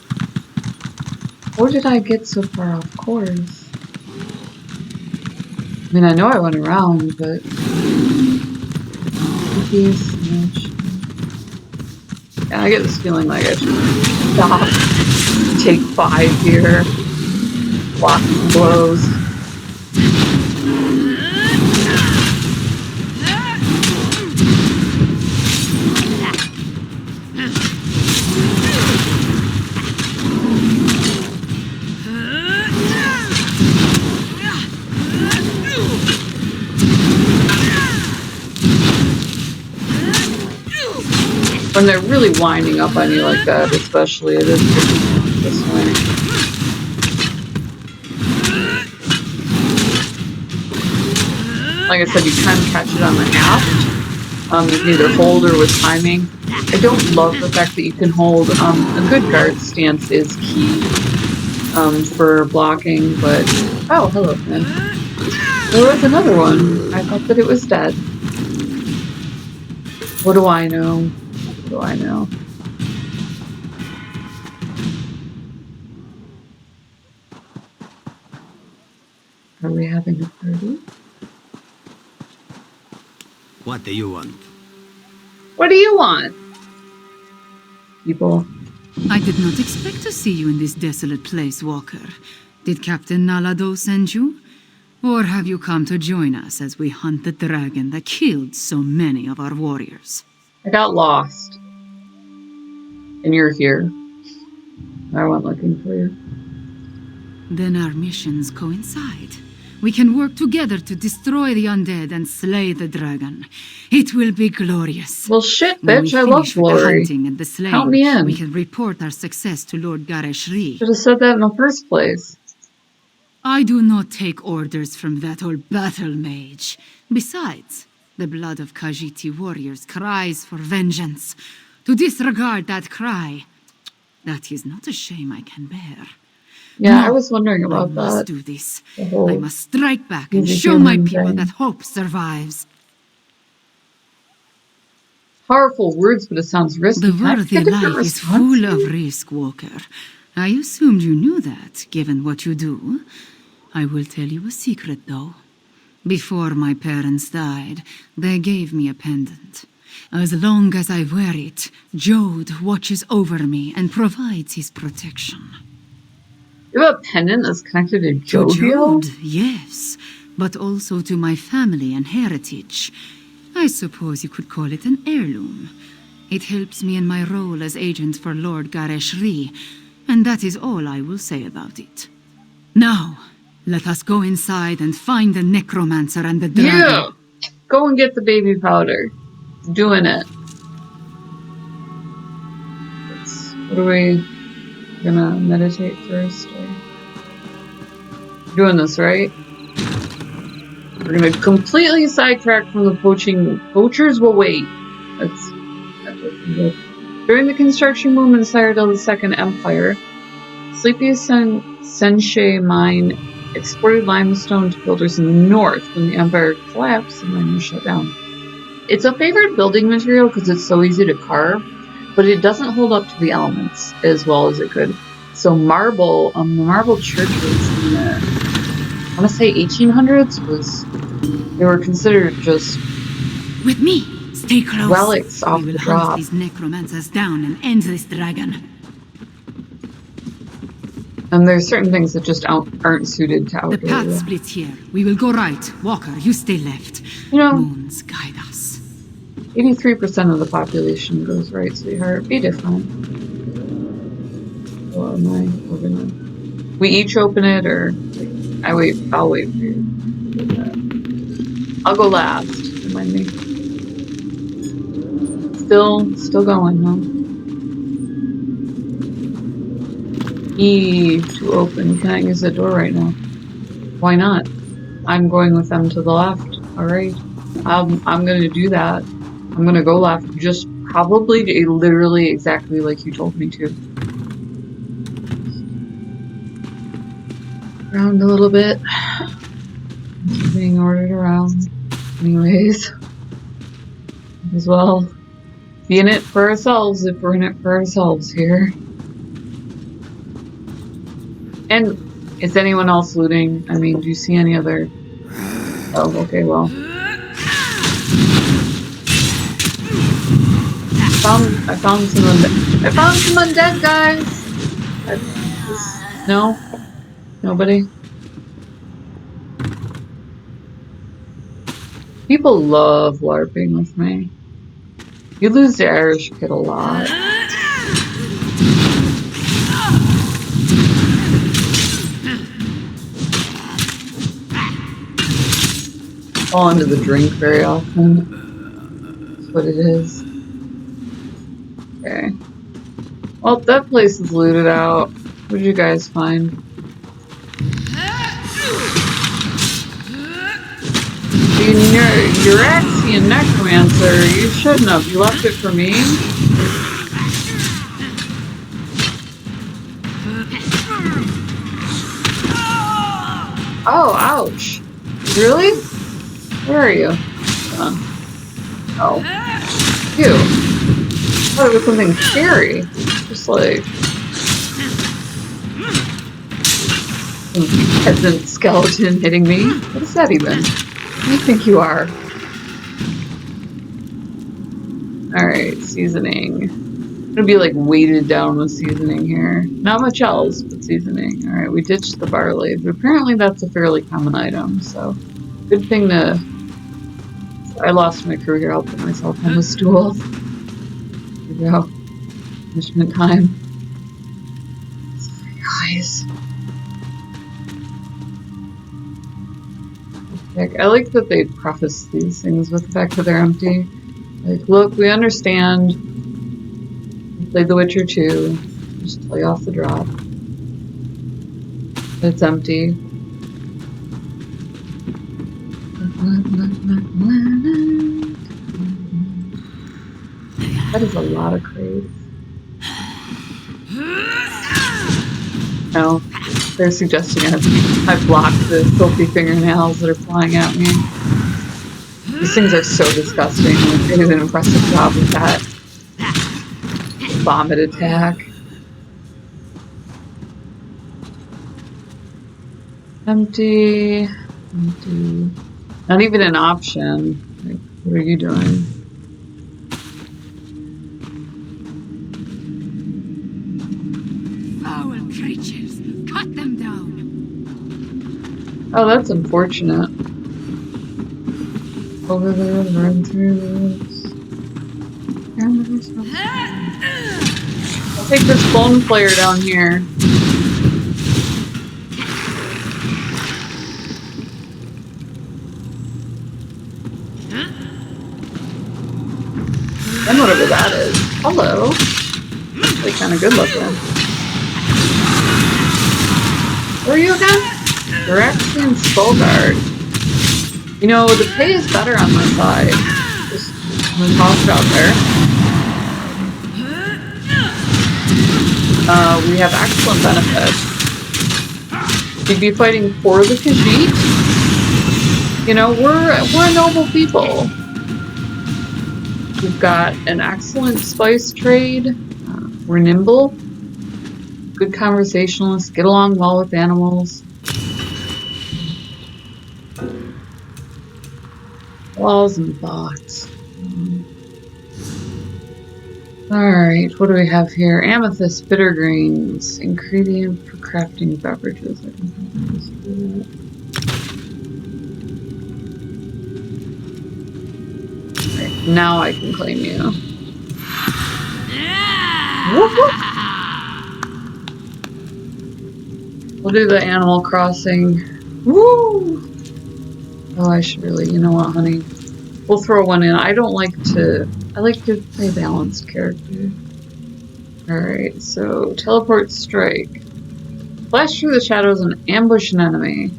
Speaker 1: Or did I get so far off course? I mean, I know I went around, but... Yeah, I get this feeling like I should stop. Take 5 here. Block some blows. When they're really winding up on you like that, especially, it is this way. Like I said, you can catch it on the aft. You can either hold or with timing. I don't love the fact that you can hold. A good guard stance is key for blocking, but... Oh, hello, man. There was another one. I thought that it was dead. What do I know? do I know? Are we having a party?
Speaker 5: What do you want?
Speaker 1: What do you want? People.
Speaker 6: I did not expect to see you in this desolate place, Walker. Did Captain Nalado send you? Or have you come to join us as we hunt the dragon that killed so many of our warriors?
Speaker 1: I got lost. And you're here. I went looking for you.
Speaker 6: Then our missions coincide. We can work together to destroy the undead and slay the dragon. It will be glorious.
Speaker 1: Well, shit,
Speaker 6: When
Speaker 1: bitch,
Speaker 6: we
Speaker 1: I love
Speaker 6: finish with the
Speaker 1: glory.
Speaker 6: hunting and the slaying,
Speaker 1: Count me in.
Speaker 6: we can report our success to Lord Gareshri.
Speaker 1: Should have said that in the first place.
Speaker 6: I do not take orders from that old battle mage. Besides, the blood of Khajiiti warriors cries for vengeance. To disregard that cry, that is not a shame I can bear.
Speaker 1: Yeah,
Speaker 6: No,
Speaker 1: I was wondering
Speaker 6: I
Speaker 1: about
Speaker 6: must
Speaker 1: that.
Speaker 6: do this.
Speaker 1: The whole
Speaker 6: I must strike back and
Speaker 1: easy
Speaker 6: show my
Speaker 1: human
Speaker 6: people
Speaker 1: thing.
Speaker 6: that hope survives.
Speaker 1: Powerful words, but it sounds risky.
Speaker 6: The
Speaker 1: Can I
Speaker 6: worthy
Speaker 1: pick a different
Speaker 6: life is
Speaker 1: response?
Speaker 6: full of risk, Walker. I assumed you knew that, given what you do. I will tell you a secret, though. Before my parents died, they gave me a pendant. As long as I wear it, Jode watches over me and provides his protection.
Speaker 1: You have a pendant that's connected to
Speaker 6: To
Speaker 1: Jovial?
Speaker 6: Jode, yes, but also to my family and heritage. I suppose you could call it an heirloom. It helps me in my role as agent for Lord Gareshri, and that is all I will say about it. Now, let us go inside and find the necromancer and the dragon.
Speaker 1: Yeah! Go and get the baby powder. Doing it. What are we gonna meditate first? Or... Doing this, right? We're gonna completely sidetrack from the poaching. Poachers will wait. That's looking good. During the construction boom in Cyrodiil II Empire, Sleepy Sensei mine exported limestone to builders in the north. When the empire collapsed, the mine was shut down. It's a favorite building material because it's so easy to carve, but it doesn't hold up to the elements as well as it could. So marble, the marble churches in the, I want to say 1800s, they were considered just
Speaker 6: With me, stay close.
Speaker 1: relics off
Speaker 6: We
Speaker 1: the
Speaker 6: will hunt
Speaker 1: drop.
Speaker 6: these necromancers down and end this dragon.
Speaker 1: And there's certain things that just aren't suited to
Speaker 6: The
Speaker 1: outdoor.
Speaker 6: path splits here. We will go right. Walker, you stay left.
Speaker 1: You know,
Speaker 6: Moons guide us.
Speaker 1: 83% of the population goes right, sweetheart. Be different. Well, we each open it, or I'll wait for you. I'll go last. Remind me. Still going, huh? E to open. You cannot use the door right now. Why not? I'm going with them to the left. Alright. I'm gonna do that. I'm gonna go left. Just probably literally exactly like you told me to. Around a little bit. Being ordered around. Anyways. As well. Be in it for ourselves if we're in it for ourselves here. And is anyone else looting? I mean, do you see any other? Oh, okay, well. I found some undead guys. No? Nobody? People love LARPing with me. You lose the Irish kid a lot. Fall into the drink very often. That's what it is. Okay. Well, that place is looted out. What did you guys find? You're actually a necromancer. You shouldn't have. You left it for me? Oh, ouch. Really? Where are you? Oh. You. thought it was something scary. Just like some peasant skeleton hitting me. What is that even? Who do you think you are? Alright, seasoning. I'm gonna be like weighted down with seasoning here. Not much else, but seasoning. Alright, we ditched the barley, but apparently that's a fairly common item, so good thing to... I lost my crew here, I'll put myself on the stool. Here we go. Punishment time. Guys. I like that they preface these things with the fact that they're empty. Like, look, we understand. We played The Witcher 2. Just tell you off the drop. It's empty. That is a lot of crates. No, they're suggesting I block the filthy fingernails that are flying at me. These things are so disgusting. They did an impressive job with that vomit attack. Empty. Empty. Not even an option. Like, what are you doing?
Speaker 6: Foul creatures! Cut them down!
Speaker 1: Oh, that's unfortunate. Over there, run through this. I'll take this bone player down here. And whatever that is. Hello. Actually kind of good looking. Where are you again? Diraxian Skullguard. You know, the pay is better on my side. Just toss it out there. We have excellent benefits. You'd be fighting for the Khajiit. You know, we're a noble people. We've got an excellent spice trade. We're nimble. Good conversationalists. Get along well with animals. Walls and bots. Alright, what do we have here? Amethyst, bitter greens, ingredient for crafting beverages. I can Alright, now I can claim you. We'll do the Animal Crossing. Woo! Oh, I should really, you know what, honey? We'll throw one in. I like to play balanced character. Alright, so teleport strike. Flash through the shadows and ambush an enemy.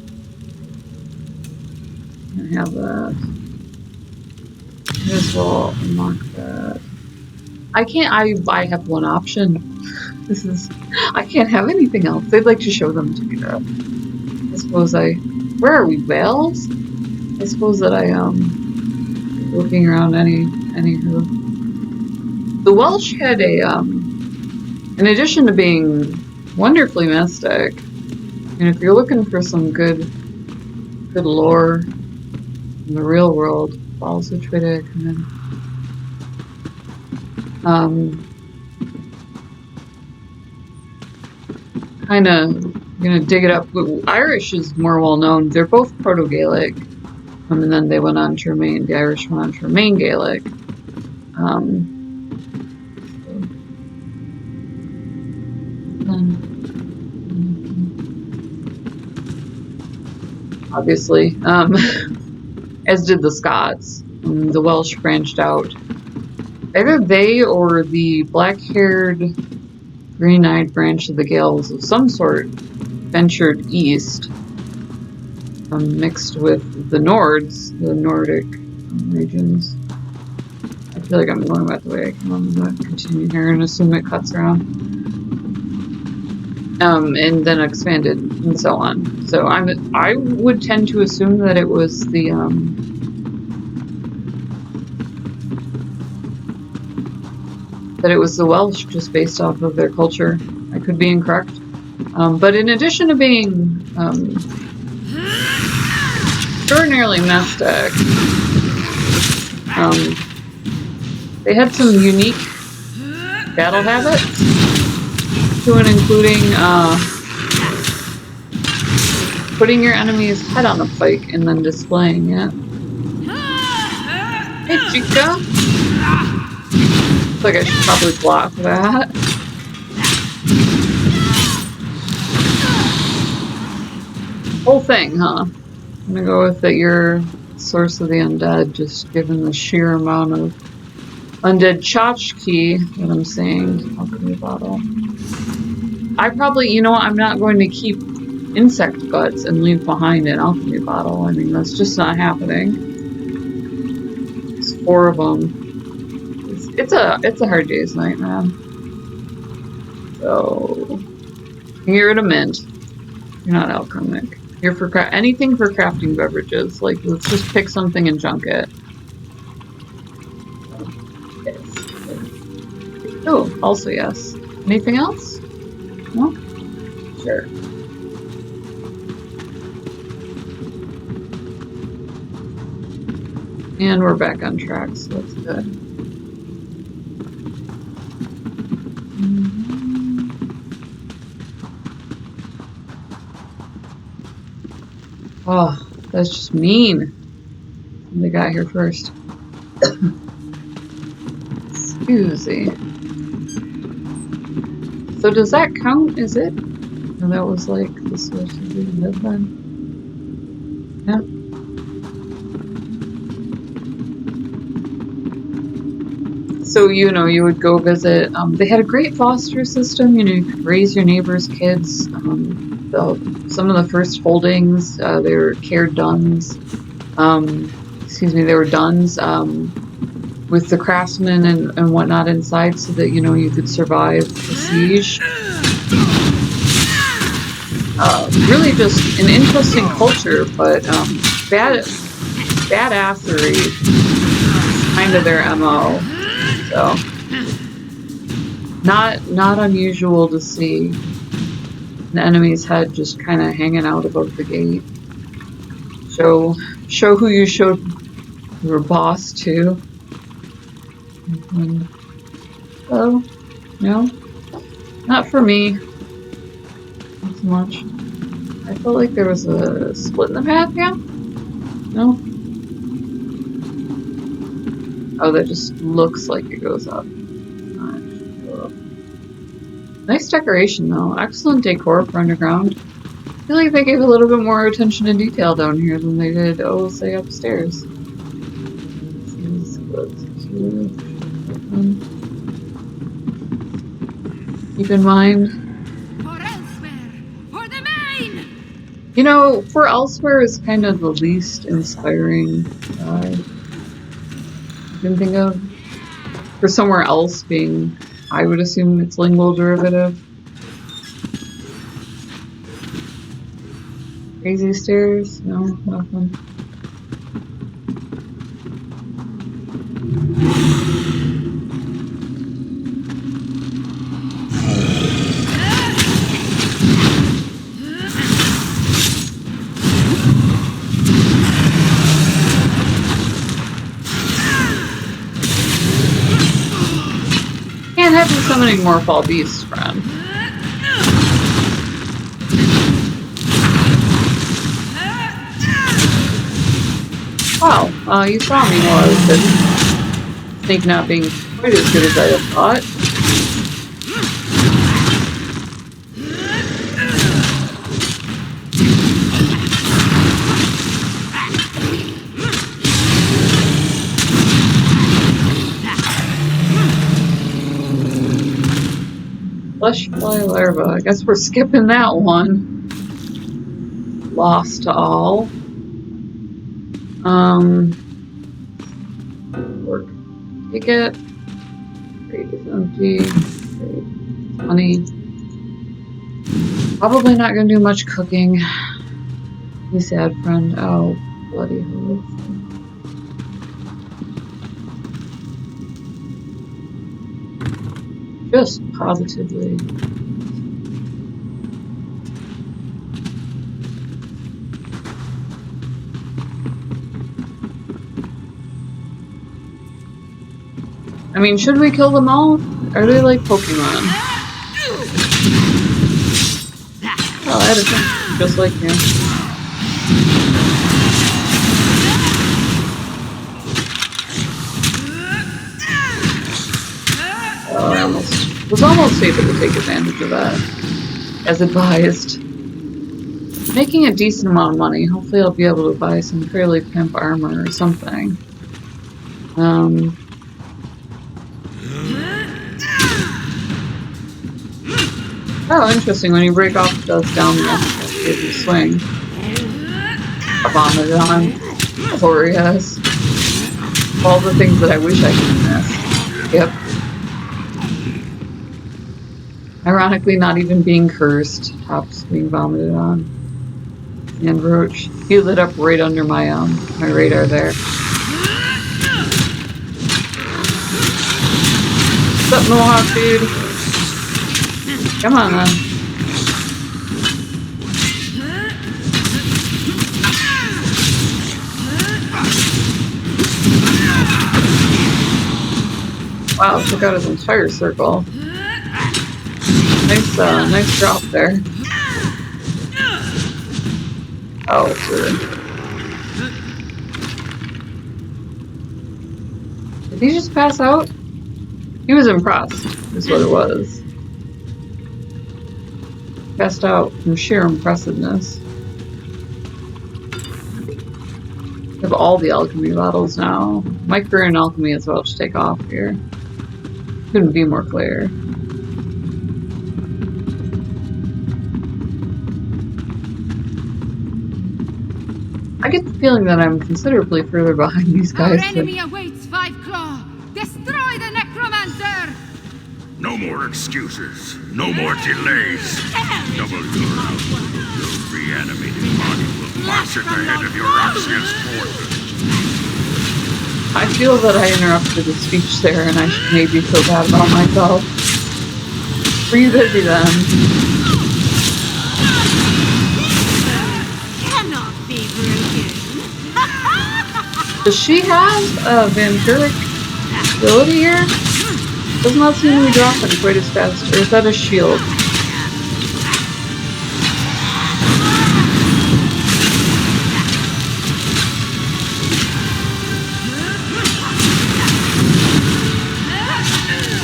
Speaker 1: I have that. Might as well unlock that. I have one option. I can't have anything else. They'd like to show them to me that. I suppose where are we, Wales? I suppose that looking around anywho. The Welsh had in addition to being wonderfully mystic, and if you're looking for some good lore in the real world, balls which way did I come in? Kind of gonna dig it up. Irish is more well known. They're both Proto-Gaelic, and then they went on to remain. The Irish went on to remain Gaelic. Obviously, as did the Scots. The Welsh branched out. Either they or the black-haired, green-eyed branch of the Gaels of some sort ventured east, mixed with the Nords, the Nordic regions. I feel like I'm going about the way I came. I'm going to continue here and assume it cuts around. And then expanded and so on. So I would tend to assume that it was the that it was the Welsh, just based off of their culture. I could be incorrect. But in addition to being extraordinarily mystic, they had some unique battle habits, to and including putting your enemy's head on a pike and then displaying it. Hey, chica! Looks like I should probably block that. Whole thing, huh? I'm gonna go with that you're source of the undead, just given the sheer amount of undead tchotchke that I'm seeing. Alchemy bottle. I probably, you know what, I'm not going to keep insect guts and leave behind an alchemy bottle. I mean, that's just not happening. There's 4 of them. It's a hard day's night, man. So, get rid of mint. You're not alchemic. You're for anything for crafting beverages. Like, let's just pick something and junk it. Oh, also yes. Anything else? No? Sure. And we're back on track, so that's good. Oh, that's just mean. They got here first. Excuse me. So does that count? Is it? And that was like the source of the undead then? Yeah. So, you know, you would go visit. They had a great foster system. You know, you could raise your neighbor's kids. Some of the first holdings, they were care duns. They were duns with the craftsmen and whatnot inside, so that, you know, you could survive the siege. Really just an interesting culture, but badassery is kind of their MO. So not unusual to see the enemy's head just kind of hanging out above the gate. Show who you showed your boss to. Oh, no, not for me. Not so much. I felt like there was a split in the path, yeah? No? Oh, that just looks like it goes up. Nice decoration, though. Excellent decor for underground. I feel like they gave a little bit more attention to detail down here than they did, say, upstairs. Keep in mind.
Speaker 6: For elsewhere! For the mine!
Speaker 1: You know, for elsewhere is kind of the least inspiring I can think of. For somewhere else being, I would assume it's lingual derivative. Crazy stairs? No, nothing. Can't have you summoning more fall beasts, friend. Wow, you saw me while I was hidden. Sneak not being quite as good as I had thought. Fleshfly larva. I guess we're skipping that one. Lost to all. Work. Take it. Crate is empty. Crate. Honey. Probably not gonna do much cooking. You sad friend. Oh, bloody hell. Just positively. I mean, should we kill them all? Are they like Pokemon? Oh, I had a thing, just like you. Oh, I was almost able to take advantage of that, as advised. Making a decent amount of money. Hopefully I'll be able to buy some fairly pimp armor or something. Oh, interesting. When you break off, it does down if you swing. Abominadon. Glorious. All the things that I wish I could miss. Yep. Ironically, not even being cursed. Tops being vomited on. And Roach. He lit up right under my radar there. What's up, Mohawk dude? Come on, then. Wow, took out his entire circle. Nice drop there. Oh, sure. Did he just pass out? He was impressed, is what it was. Passed out from sheer impressiveness. I have all the alchemy bottles now. My career in alchemy is about to take off here. Couldn't be more clear. I get the feeling that I'm considerably further behind these guys.
Speaker 6: Our enemy awaits, Five Claw! Destroy the necromancer!
Speaker 7: No more excuses. No more delays. Double your output. Your reanimated body will march at the head of your Roxian's forces.
Speaker 1: I feel that I interrupted his speech there, and I should maybe feel bad about myself. Were you busy then?
Speaker 6: Cannot be broken.
Speaker 1: Does she have a vampiric ability here? Does not seem to be dropping quite as fast. Or is that a shield?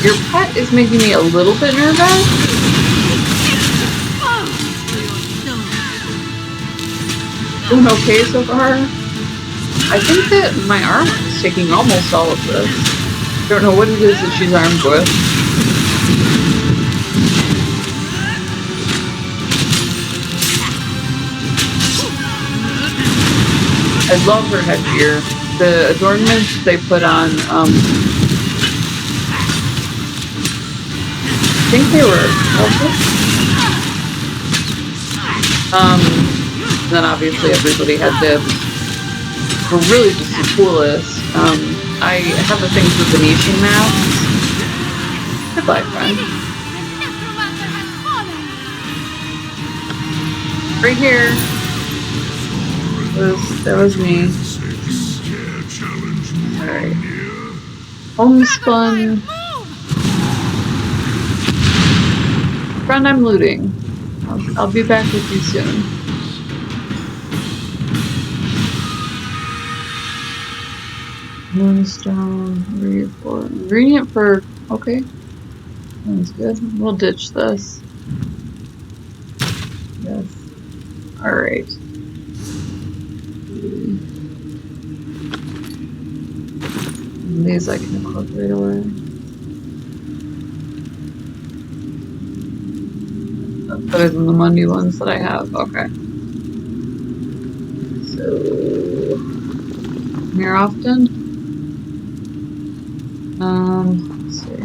Speaker 1: Your pet is making me a little bit nervous. Doing okay so far. I think that my arm is taking almost all of this. Don't know what it is that she's armed with. I love her headgear. The adornments they put on, I think they were then obviously everybody had dibs. Were really just the coolest. I have a thing for Venetian masks. Goodbye, friend. Right here. That was me. Alright. Homespun. Friend, I'm looting. I'll be back with you soon. Moonstone, ingredient for, okay. Sounds good. We'll ditch this. Yes. Alright. These I can equip right away. That's better than the Monday ones that I have. Okay. So, here often. Let's see.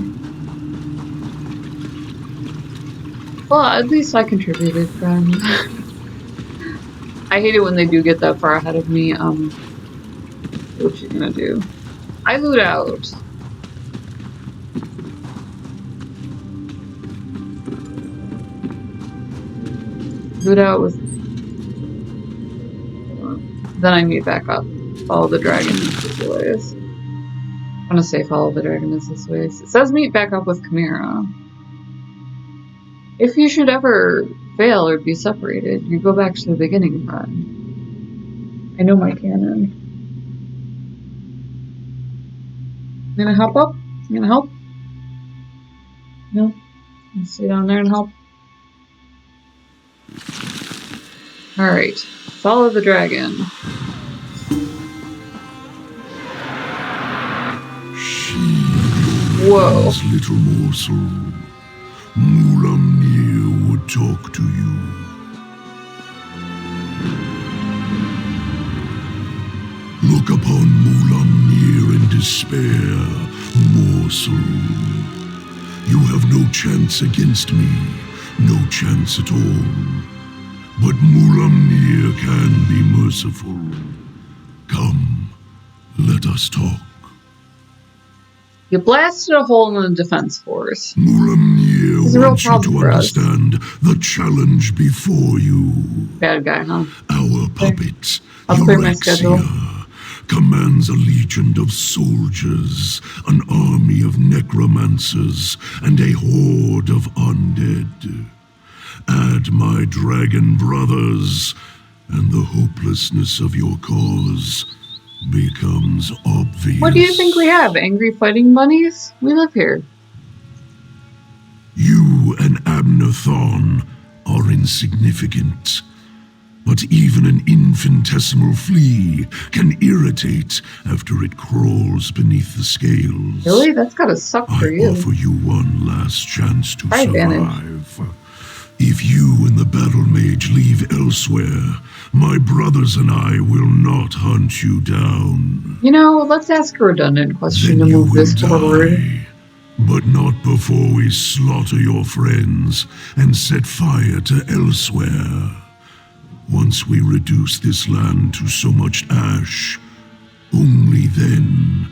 Speaker 1: Well, at least I contributed, friend. I hate it when they do get that far ahead of me. What you gonna do? I loot out. Boot out with... Then I meet back up. Follow the dragon this ways. I'm gonna say follow the dragon is this ways. It says meet back up with Chimera. If you should ever fail or be separated, you go back to the beginning, friend. I know my canon. You gonna help up? You gonna help? No? You stay down there and help? Alright. Follow the dragon. Whoa.
Speaker 7: This little morsel. Mulamnir would talk to you. Look upon Mulamnir in despair, morsel. You have no chance against me, no chance at all. But Mulamnir can be merciful. Come, let us talk.
Speaker 1: You blasted a hole in the defense force.
Speaker 7: Mulamnir wants you to understand the challenge before you.
Speaker 1: Bad guy, huh?
Speaker 7: Our puppet,
Speaker 1: I'll clear my schedule.
Speaker 7: Eurexia, commands a legion of soldiers, an army of necromancers, and a horde of undead. Add my dragon brothers, and the hopelessness of your cause becomes obvious.
Speaker 1: What do you think we have? Angry fighting bunnies? We live here.
Speaker 7: You and Abnathon are insignificant, but even an infinitesimal flea can irritate after it crawls beneath the scales.
Speaker 1: Really? That's gotta suck for you.
Speaker 7: I offer you one last chance to
Speaker 1: Right,
Speaker 7: survive. If you and the battle mage leave elsewhere, my brothers and I will not hunt you down.
Speaker 1: You know, let's ask a redundant question
Speaker 7: Then
Speaker 1: to
Speaker 7: you
Speaker 1: move
Speaker 7: will
Speaker 1: this forward.
Speaker 7: die, but not before we slaughter your friends and set fire to elsewhere. Once we reduce this land to so much ash, only then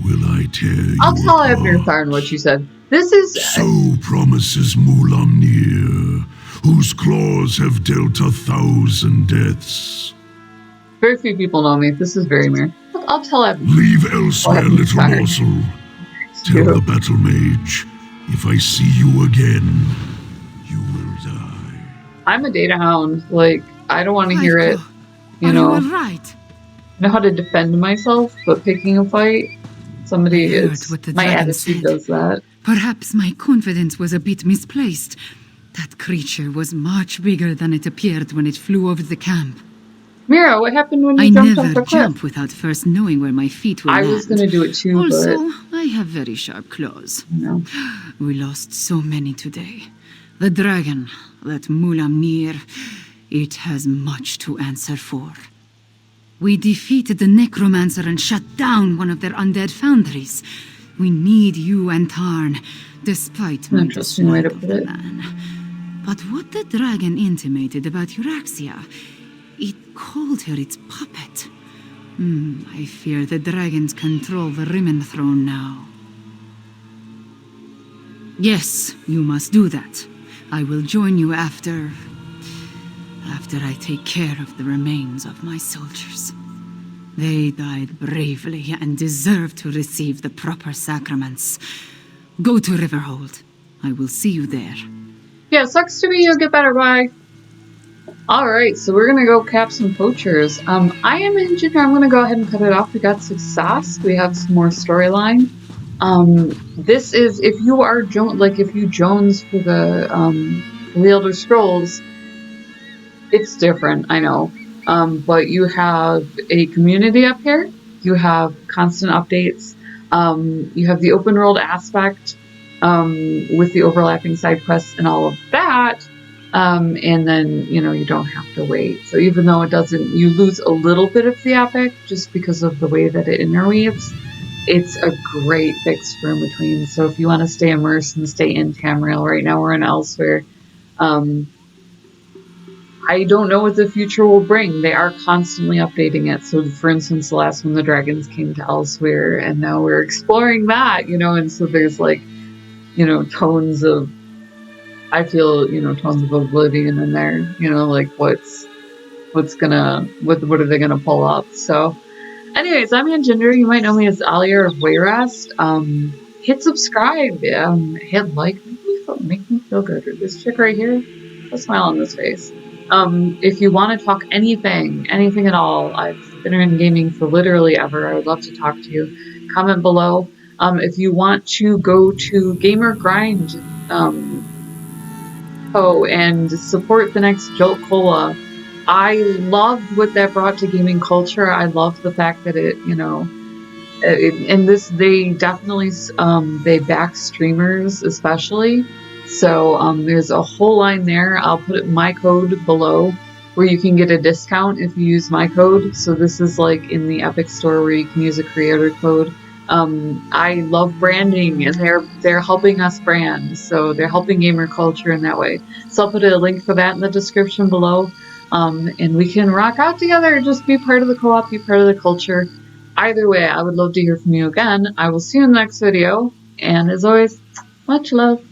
Speaker 7: will I tear you
Speaker 1: I'll tell
Speaker 7: apart.
Speaker 1: Abner what you said. This is...
Speaker 7: So promises Mulamnir, whose claws have dealt 1,000 deaths.
Speaker 1: Very few people know me. This is very mere. Look, I'll tell Abner.
Speaker 7: Leave elsewhere,
Speaker 1: I'm
Speaker 7: little
Speaker 1: sorry.
Speaker 7: morsel. Tell the battle mage, if I see you again, you will die.
Speaker 1: I'm a data hound. Like, I don't want to hear it. You know,
Speaker 6: Are you all right?
Speaker 1: I know how to defend myself, but picking a fight, somebody
Speaker 6: I heard
Speaker 1: is...
Speaker 6: what the
Speaker 1: My
Speaker 6: dragon
Speaker 1: attitude
Speaker 6: said.
Speaker 1: does that.
Speaker 6: Perhaps my confidence was a bit misplaced. That creature was much bigger than it appeared when it flew over the camp.
Speaker 1: Mira, what happened when you
Speaker 6: I
Speaker 1: jumped off
Speaker 6: never
Speaker 1: the
Speaker 6: jump
Speaker 1: cliff?
Speaker 6: without first knowing where my feet will
Speaker 1: I
Speaker 6: land.
Speaker 1: was going to do it too,
Speaker 6: Also,
Speaker 1: but...
Speaker 6: I have very sharp claws.
Speaker 1: You know.
Speaker 6: We lost so many today. The dragon, that Mulamnir, it has much to answer for. We defeated the necromancer and shut down one of their undead foundries. We need you and Tarn, despite my
Speaker 1: Interesting way to
Speaker 6: dislike
Speaker 1: put
Speaker 6: of the
Speaker 1: it.
Speaker 6: man. But what the dragon intimated about Eurexia, it called her its puppet. I fear the dragons control the Rimmen throne now. Yes, you must do that. I will join you after I take care of the remains of my soldiers. They died bravely and deserve to receive the proper sacraments. Go to Riverhold. I will see you there.
Speaker 1: Yeah, sucks to be you. Get better, bye. Alright, so we're gonna go cap some poachers. I am engineer. I'm gonna go ahead and cut it off. We got success. We have some more storyline. This is, if you are if you Jones for the Elder Scrolls, it's different, I know. But you have a community up here. You have constant updates. You have the open world aspect with the overlapping side quests and all of that. And then, you don't have to wait. So even though it doesn't, you lose a little bit of the epic just because of the way that it interweaves. It's a great fix for in between. So if you want to stay immersed and stay in Tamriel, right now we're in Elsewhere. I don't know what the future will bring. They are constantly updating it. So, for instance, the last one, the dragons came to Elsewhere, and now we're exploring that, and so there's tones of I feel, you know, tons of oblivion in there, you know, like what are they gonna pull up? So anyways, I'm Ginger. You might know me as Aliera of Wayrest. Hit subscribe, hit like, make me feel good. Or this chick right here, a smile on this face. If you want to talk anything at all, I've been in gaming for literally ever. I would love to talk to you. Comment below. If you want to go to Gamer Grind and support the next Jolt Cola. I loved what that brought to gaming culture. I love the fact that it, you know, and this, they definitely, they back streamers especially. So there's a whole line there. I'll put my code below where you can get a discount if you use my code. So this is like in the Epic Store where you can use a creator code. I love branding, and they're helping us brand, so they're helping gamer culture in that way. So I'll put a link for that in the description below, and we can rock out together. Just be part of the co-op, be part of the culture. Either way, I would love to hear from you again. I will see you in the next video, and as always, much love.